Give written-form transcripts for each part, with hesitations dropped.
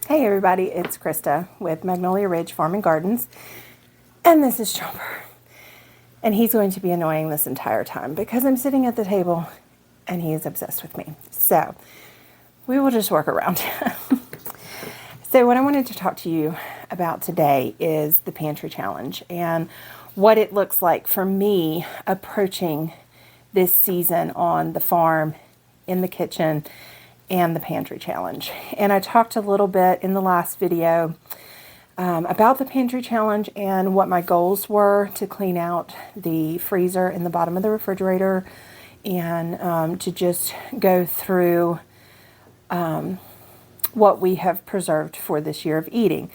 Hey everybody, it's Krista with Magnolia Ridge Farm and Gardens, and this is Chomper. And he's going to be annoying this entire time because I'm sitting at the table and he is obsessed with me. So we will just work around. So what I wanted to talk to you about today is the Pantry Challenge and what it looks like for me approaching this season on the farm, in the kitchen, and the Pantry Challenge. And I talked a little bit in the last video about the Pantry Challenge and what my goals were to clean out the freezer in the bottom of the refrigerator and to just go through what we have preserved for this year of eating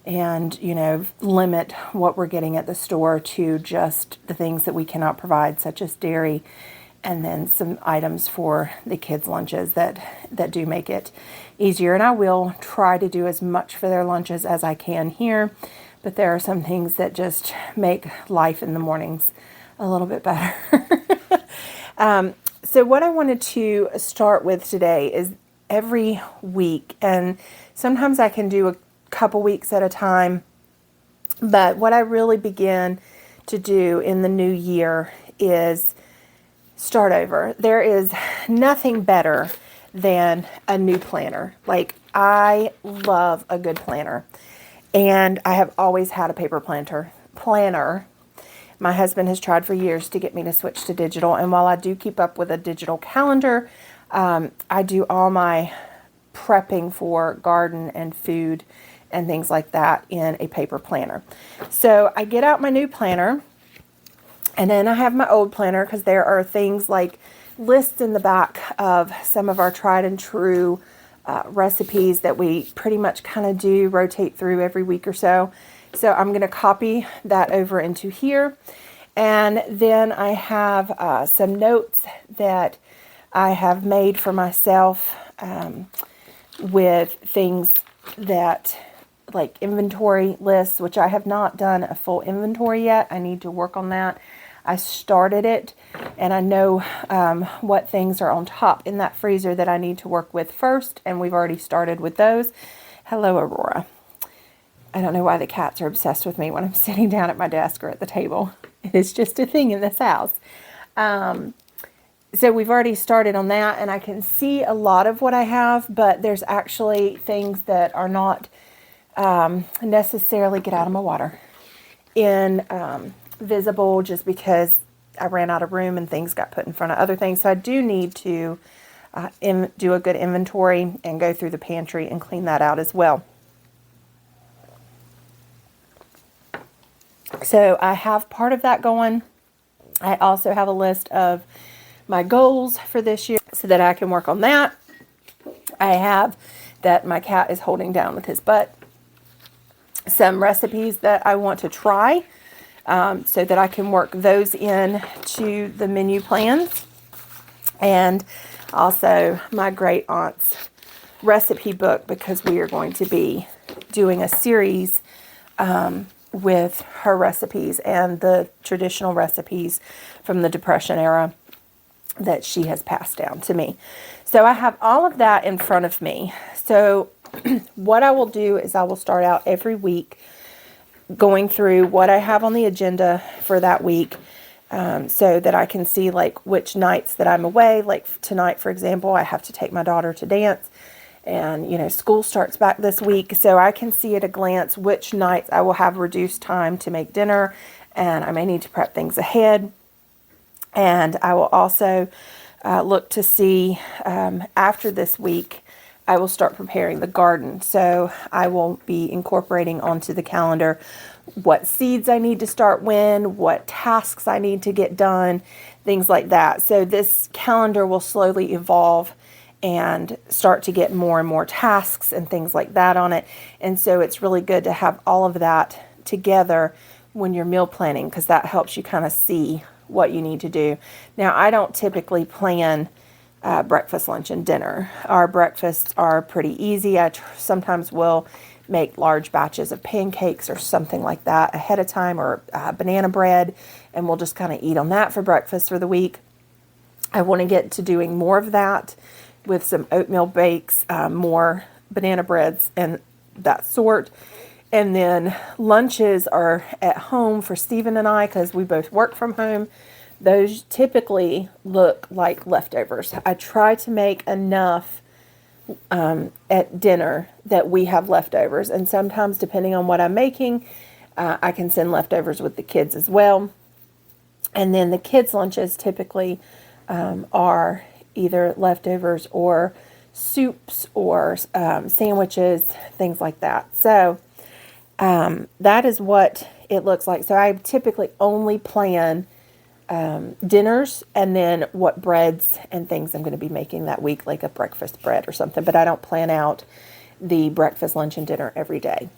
and, you know, limit what we're getting at the store to just the things that we cannot provide, such as dairy, and then some items for the kids' lunches that do make it easier. And I will try to do as much for their lunches as I can here, but there are some things that just make life in the mornings a little bit better. So what I wanted to start with today is every week, and sometimes I can do a couple weeks at a time, but what I really begin to do in the new year is start over. There is nothing better than a new planner. Like, I love a good planner, and I have always had a paper planner. My husband has tried for years to get me to switch to digital, and while I do keep up with a digital calendar, I do all my prepping for garden and food and things like that in a paper planner. So I get out my new planner, and then I have my old planner because there are things like lists in the back of some of our tried and true recipes that we pretty much kind of do rotate through every week or so. So I'm going to copy that over into here. And then I have some notes that I have made for myself with things that, like inventory lists, which I have not done a full inventory yet. I need to work on that. I started it, and I know what things are on top in that freezer that I need to work with first, and we've already started with those. Hello, Aurora. I don't know why the cats are obsessed with me when I'm sitting down at my desk or at the table. It is just a thing in this house. So we've already started on that, and I can see a lot of what I have, but there's actually things that are not necessarily, get out of my water, in visible, just because I ran out of room and things got put in front of other things. So I do need to do a good inventory and go through the pantry and clean that out as well. So I have part of that going. I also have a list of my goals for this year so that I can work on that. I have that my cat is holding down with his butt. Some recipes that I want to try, so that I can work those in to the menu plans. And also my great aunt's recipe book, because we are going to be doing a series with her recipes and the traditional recipes from the Depression era that she has passed down to me. So I have all of that in front of me. So what I will do is I will start out every week going through what I have on the agenda for that week, so that I can see like which nights that I'm away. Like tonight, for example, I have to take my daughter to dance, and you know, school starts back this week, so I can see at a glance which nights I will have reduced time to make dinner, and I may need to prep things ahead. And I will also look to see, after this week, I will start preparing the garden. So I will be incorporating onto the calendar what seeds I need to start when, what tasks I need to get done, things like that. So this calendar will slowly evolve and start to get more and more tasks and things like that on it. And so it's really good to have all of that together when you're meal planning, because that helps you kind of see what you need to do. Now, I don't typically plan breakfast, lunch, and dinner. Our breakfasts are pretty easy. I sometimes will make large batches of pancakes or something like that ahead of time, or banana bread, and we'll just kind of eat on that for breakfast for the week. I want to get to doing more of that with some oatmeal bakes, more banana breads, and that sort. And then lunches are at home for Stephen and I, because we both work from home. Those typically look like leftovers. I try to make enough at dinner that we have leftovers. And sometimes, depending on what I'm making, I can send leftovers with the kids as well. And then the kids' lunches typically are either leftovers or soups or sandwiches, things like that. So that is what it looks like. So I typically only plan dinners and then what breads and things I'm going to be making that week, like a breakfast bread or something. But I don't plan out the breakfast, lunch, and dinner every day.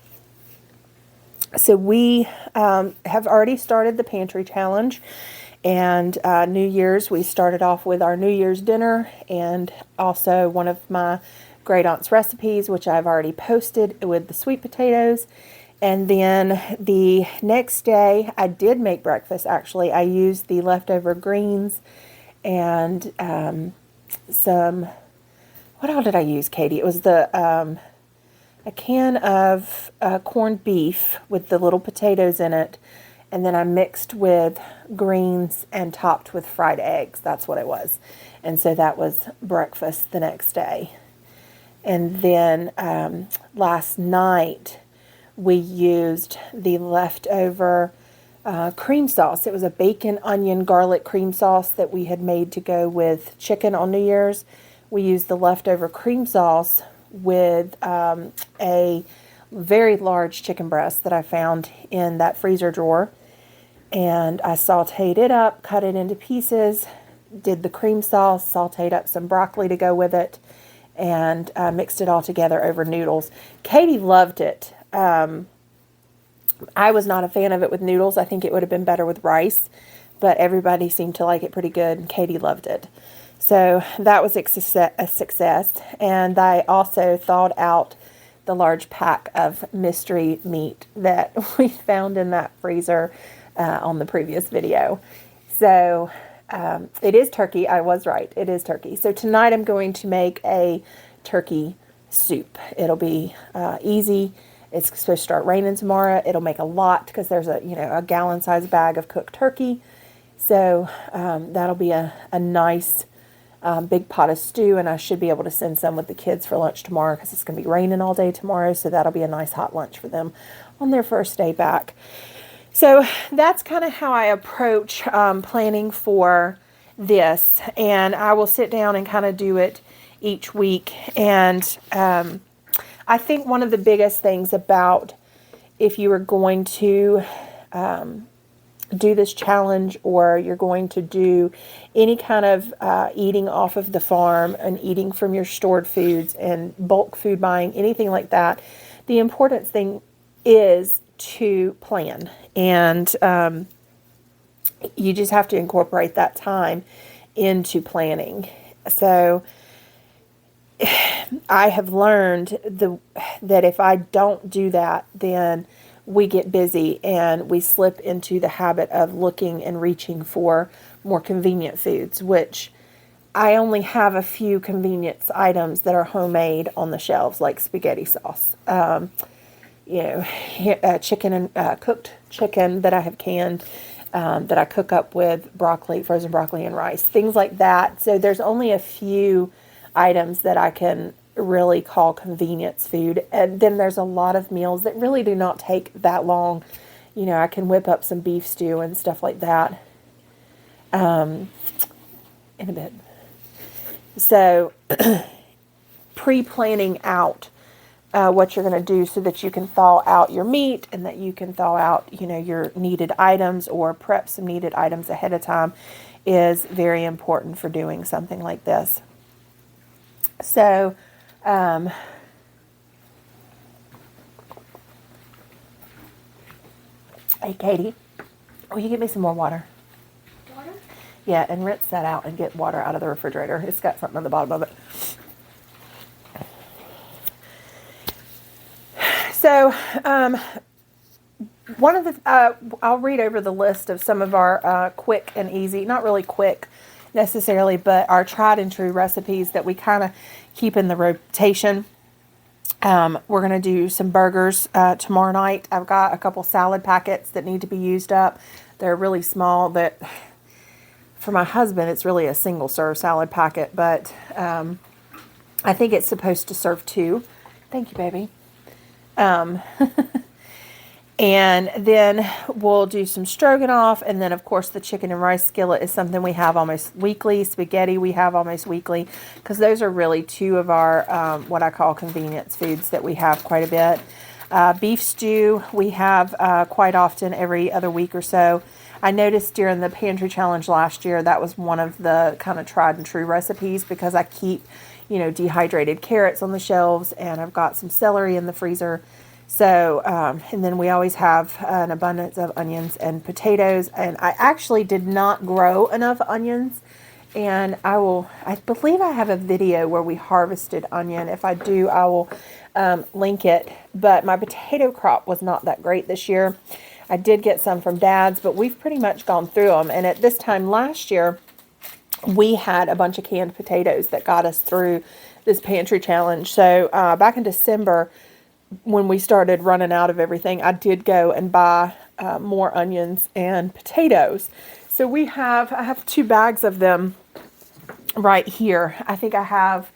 So we have already started the pantry challenge. And New Year's, we started off with our New Year's dinner and also one of my great aunt's recipes, which I've already posted, with the sweet potatoes. And then the next day, I did make breakfast, actually. I used the leftover greens and some, what all did I use, Katie? It was a can of corned beef with the little potatoes in it. And then I mixed with greens and topped with fried eggs. That's what it was. And so that was breakfast the next day. And then last night, we used the leftover cream sauce. It was a bacon, onion, garlic cream sauce that we had made to go with chicken on New Year's. We used the leftover cream sauce with a very large chicken breast that I found in that freezer drawer. And I sauteed it up, cut it into pieces, did the cream sauce, sauteed up some broccoli to go with it, and mixed it all together over noodles. Katie loved it. I was not a fan of it with noodles. I think it would have been better with rice, but everybody seemed to like it pretty good, and Katie loved it. So that was a success. And I also thawed out the large pack of mystery meat that we found in that freezer on the previous video. So it is turkey. I was right. It is turkey. So tonight I'm going to make a turkey soup. It'll be easy. It's supposed to start raining tomorrow. It'll make a lot because there's a gallon-sized bag of cooked turkey. So that'll be a nice big pot of stew, and I should be able to send some with the kids for lunch tomorrow because it's going to be raining all day tomorrow. So that'll be a nice hot lunch for them on their first day back. So that's kind of how I approach planning for this, and I will sit down and kind of do it each week. And I think one of the biggest things about if you are going to do this challenge, or you're going to do any kind of eating off of the farm and eating from your stored foods and bulk food buying, anything like that, the important thing is to plan. And you just have to incorporate that time into planning. So I have learned that if I don't do that, then we get busy and we slip into the habit of looking and reaching for more convenient foods, which I only have a few convenience items that are homemade on the shelves, like spaghetti sauce, chicken and cooked chicken that I have canned, that I cook up with broccoli, frozen broccoli and rice, things like that. So there's only a few items that I can really call convenience food. And then there's a lot of meals that really do not take that long. I can whip up some beef stew and stuff like that in a bit. So pre-planning out what you're going to do so that you can thaw out your meat and that you can thaw out, your needed items, or prep some needed items ahead of time is very important for doing something like this. So, hey, Katie, will you give me some more water? Water? Yeah, and rinse that out and get water out of the refrigerator. It's got something on the bottom of it. So, one of the, I'll read over the list of some of our quick and easy, not really quick necessarily, but our tried and true recipes that we kind of keep in the rotation. We're going to do some burgers tomorrow night. I've got a couple salad packets that need to be used up. They're really small. That for my husband, it's really a single serve salad packet, but I think it's supposed to serve 2. Thank you, baby. And then we'll do some stroganoff. And then, of course, the chicken and rice skillet is something we have almost weekly. Spaghetti we have almost weekly, because those are really 2 of our what I call convenience foods that we have quite a bit. Beef stew we have quite often, every other week or so. I noticed during the pantry challenge last year, that was one of the kind of tried and true recipes, because I keep, you know, dehydrated carrots on the shelves, and I've got some celery in the freezer. So, and then we always have an abundance of onions and potatoes. And I actually did not grow enough onions. And I believe I have a video where we harvested onion. If I do, I will link it. But my potato crop was not that great this year. I did get some from Dad's, but we've pretty much gone through them. And at this time last year, we had a bunch of canned potatoes that got us through this pantry challenge. So back in December, when we started running out of everything, I did go and buy more onions and potatoes. So I have 2 bags of them right here. I think I have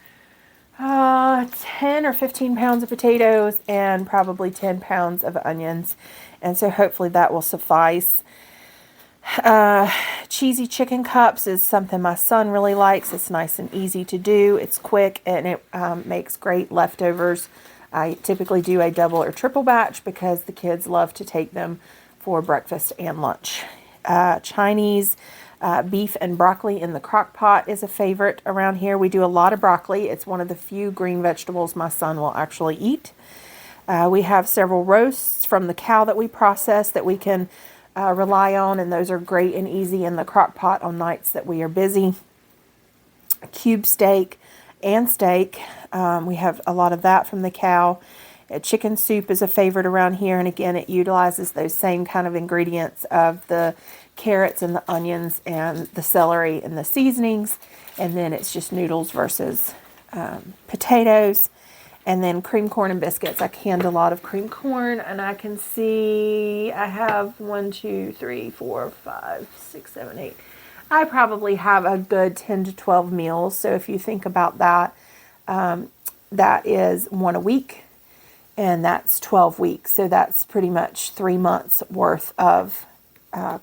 10 or 15 pounds of potatoes and probably 10 pounds of onions. And so hopefully that will suffice. Cheesy chicken cups is something my son really likes. It's nice and easy to do. It's quick, and it makes great leftovers. I typically do a double or triple batch because the kids love to take them for breakfast and lunch. Chinese beef and broccoli in the crock pot is a favorite around here. We do a lot of broccoli. It's one of the few green vegetables my son will actually eat. We have several roasts from the cow that we process that we can rely on, and those are great and easy in the crock pot on nights that we are busy. Cube steak and steak. We have a lot of that from the cow. Chicken soup is a favorite around here, and again, it utilizes those same kind of ingredients of the carrots and the onions and the celery and the seasonings, and then it's just noodles versus potatoes. And then cream corn and biscuits. I canned a lot of cream corn, and I can see I have 1, 2, 3, 4, 5, 6, 7, 8. I probably have a good 10 to 12 meals. So if you think about that, that is 1 a week, and that's 12 weeks. So that's pretty much 3 months worth of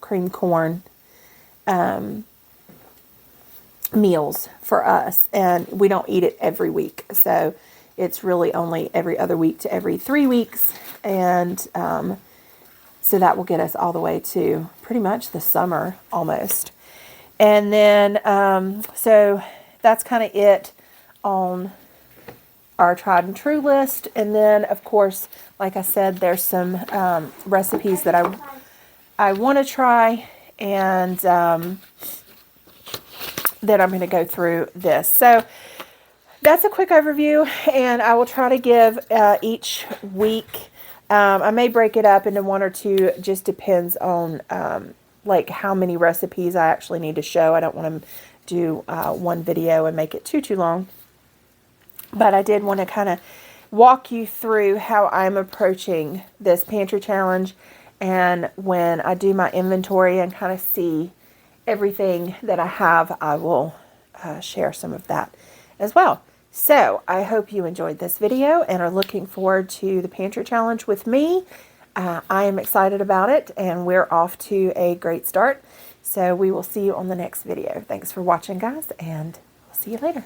cream corn meals for us. And we don't eat it every week. So it's really only every other week to every 3 weeks. And so that will get us all the way to pretty much the summer almost. And then, so that's kind of it on our tried and true list. And then, of course, like I said, there's some recipes that I want to try, and then I'm going to go through this. So that's a quick overview, and I will try to give each week. I may break it up into 1 or 2. It just depends on like how many recipes I actually need to show. I don't want to do one video and make it too long. But I did want to kind of walk you through how I'm approaching this pantry challenge, and when I do my inventory and kind of see everything that I have, I will share some of that as well. So I hope you enjoyed this video and are looking forward to the pantry challenge with me. I am excited about it, and we're off to a great start. So we will see you on the next video. Thanks for watching, guys, and we'll see you later.